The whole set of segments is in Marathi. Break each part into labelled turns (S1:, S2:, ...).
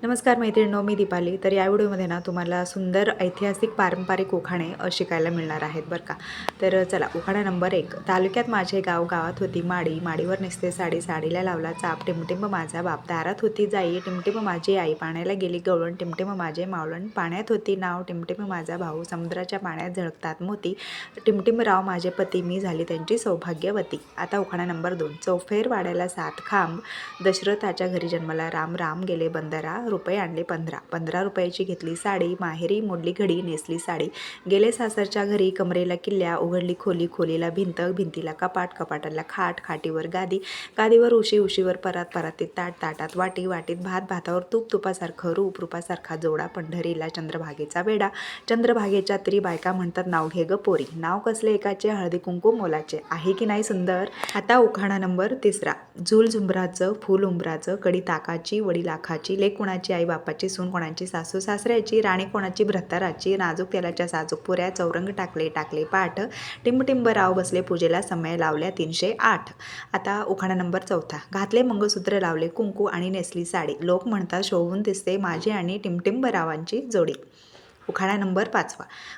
S1: नमस्कार मैत्रिणींनो, मी दीपाली. तर या व्हिडिओमध्ये ना तुम्हाला सुंदर ऐतिहासिक पारंपरिक उखाणे शिकायला मिळणार आहेत बरं का. तर चला, उखाणा नंबर 1. तालुक्यात माझे गाव, गावात होती माडी, माडीवर नेसते साडी, साडीला लावला चाप, टिमटिम माझा बाप, दारात होती जाई, टिमटिम माझी आई, पाण्याला गेली गवळण, टिमटिम माझे मावळण, पाण्यात होती नाव, टिमटिम माझा भाऊ, समुद्राच्या पाण्यात झळकतात मोती, टिमटिम राव माझे पती, मी झाली त्यांची सौभाग्यवती. आता उखाणा नंबर 2. चौफेर वाड्याला 7 खांब, दशरथाच्या घरी जन्मला राम, राम गेले बंदरा, रुपये आणले 15, 15 रुपयाची घेतली साडी, माहेरी मोडली घडी, नेसली साडी, गेले सासरच्या घरी, कमरेला किल्ल्या, उघडली खोली, खोलीला भिंत, भिंतीला कपाट, कपाटाला खाट, खाटीवर गादी, गादीवर उशी, उशीवर परात, परातीत ताट, ताटात वाटी, वाटीत भात, भातावर तूप, तुपासारखं रूप, रूपासारखा जोडा, पंढरीला चंद्रभागेचा वेडा, चंद्रभागेच्या तरी बायका म्हणतात नाव घे ग पोरी, नाव कसले एकाचे, हळदी कुंकू मोलाचे, आहे की नाही सुंदर. आता उखाणा नंबर 3. झुल झुंबराचं, फुल उंबराचं, कडी ताकाची, वडी लाखाची, लेक कोणाची, आई बापाची, सून कोणाची, सासू सासऱ्याची, राणी कोणाची, भ्रताराची, नाजूक तेलाच्या साजूक पुऱ्या, चौरंग टाकले टाकले पाठ, टिंबटिंब राव बसले पूजेला, समय लावल्या 308. आता उखाणा नंबर 4. घातले मंगळसूत्र, लावले कुंकू आणि नेसली साडी, लोक म्हणतात शोभून दिसते माझी आणि टिमटिंब रावांची जोडी. उखाणा नंबर 5.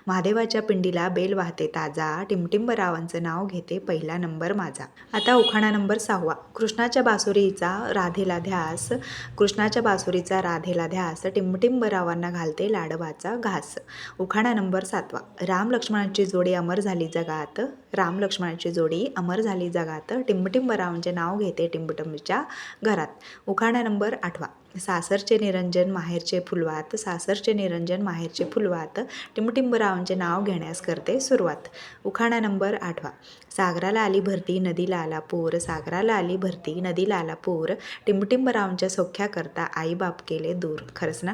S1: महादेवाच्या पिंडीला बेल वाहते ताजा, टिमटिंब रावांचं नाव घेते पहिला नंबर माझा. आता उखाणा नंबर 6. कृष्णाच्या बासुरीचा राधेला ध्यास, कृष्णाच्या बासुरीचा राधेला ध्यास, टिमटिंब रावांना घालते लाडवाचा घास. उखाणा नंबर 7. राम लक्ष्मणाची जोडी अमर झाली जगात, राम लक्ष्मणाची जोडी अमर झाली जगात, टिंबटिंब रावांचे नाव घेते टिंबटिंबच्या घरात. उखाणा नंबर 8. सासरचे निरंजन माहेरचे फुलवात, सासरचे निरंजन माहेरचे फुलवात, टिमटिंब रावांचे नाव घेण्यास करते सुरुवात. उखाणा नंबर 8. सागराला आली भरती, नदीला आला पूर, सागराला आली भरती, नदीला आला पूर, टिमटिंब रावांच्या सौख्या करता आई बाप केले दूर. खरंच ना.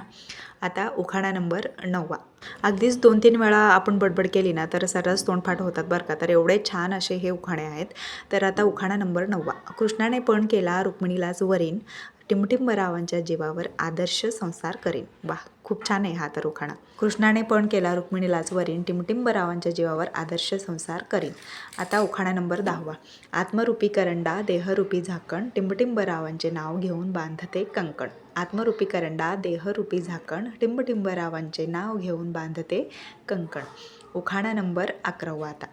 S1: आता उखाणा नंबर 9. अगदीच 2-3 वेळा आपण बडबड केली ना तर सर्रास तोंडपाठ होतात बरं का. तर एवढे छान असे हे उखाणे आहेत. तर आता उखाणा नंबर 9. कृष्णाने पण केला रुक्मिणीलाच वरीन, टिमटिंब रावांच्या जीवावर आदर्श संसार करीन. वाह, खूप छान आहे हा तर उखाणा. कृष्णाने पण केला रुक्मिणीलाच वरीन, टिमटिंब रावांच्या जीवावर आदर्श संसार करीन. आता उखाणा नंबर 10. आत्मरूपी करंडा, देहरूपी झाकण, टिंबटिंब रावांचे नाव घेऊन बांधते कंकण. आत्मरूपी करंडा, देहरूपी झाकण, टिंबटिंब रावांचे नाव घेऊन बांधते कंकण. उखाणा नंबर 11. आता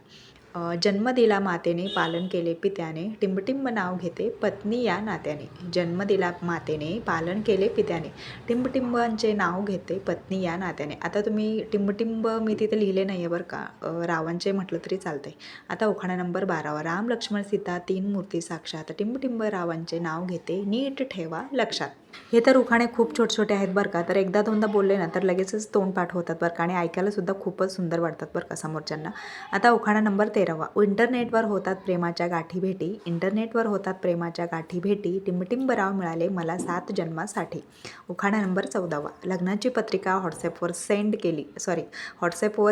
S1: जन्म दिला मातेने, पालन केले पित्याने, टिंबटिंब नाव घेते पत्नी या नात्याने. जन्म दिला मातेने, पालन केले पित्याने, टिंबटिंबांचे नाव घेते पत्नी या नात्याने. आता तुम्ही टिंबटिंब मी तिथे लिहिले नाही आहे बरं का, रावांचे म्हटलं तरी चालतंय. आता उखाणा नंबर 12. राम लक्ष्मण सीता 3 मूर्ती साक्षात, टिंबटिंब रावांचे नाव घेते नीट ठेवा लक्षात. हे तर उखाणे खूप छोटे छोटे आहेत बरं का. तर एकदा दोनदा बोलले ना तर लगेचच तोंडपाठ होतात बरं का, आणि ऐकायला सुद्धा खूपच सुंदर वाटतात बरं का समोरच्यांना. आता उखाणा नंबर 13. इंटरनेटवर होतात प्रेमाच्या गाठी भेटी, इंटरनेटवर होतात प्रेमाच्या गाठी भेटी, टिंबटिंब राव मिळाले मला 7 जन्मासाठी. उखाणा नंबर 14. लग्नाची पत्रिका व्हॉट्सॲपवर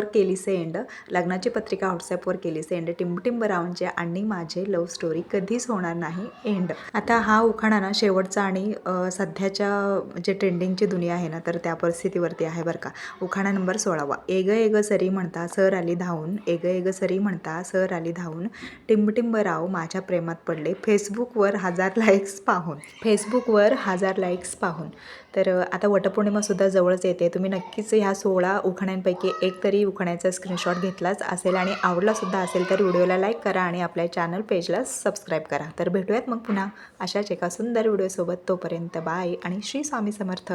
S1: केली सेंड, लग्नाची पत्रिका व्हॉट्सॲपवर केली सेंड, टिंबटिंब रावांचे आणि माझे लव्ह स्टोरी कधीच होणार नाही एंड. आता हा उखाणा ना शेवटचा आणि सध्याच्या जे ट्रेंडिंगची दुनिया आहे ना तर त्या परिस्थितीवरती आहे बरं का. उखाणा नंबर 16. एग एग सरी म्हणता सर आली धावून, एग एग सरी म्हणता सर आली धावून, टिंबटिंब राव माझ्या प्रेमात पडले फेसबुकवर 1000 लाईक्स पाहून, फेसबुकवर 1000 लाईक्स पाहून. तर आता वटपौर्णिमासुद्धा जवळच येते. तुम्ही नक्कीच ह्या 16 उखाण्यांपैकी एक तरी उखाण्याचा स्क्रीनशॉट घेतलाच असेल आणि आवडलासुद्धा असेल तर व्हिडिओला लाईक करा आणि आपल्या चॅनल पेजला सबस्क्राईब करा. तर भेटूयात मग पुन्हा अशाच एका सुंदर व्हिडिओसोबत. तोपर्यंत बाय आणि श्री स्वामी समर्थ.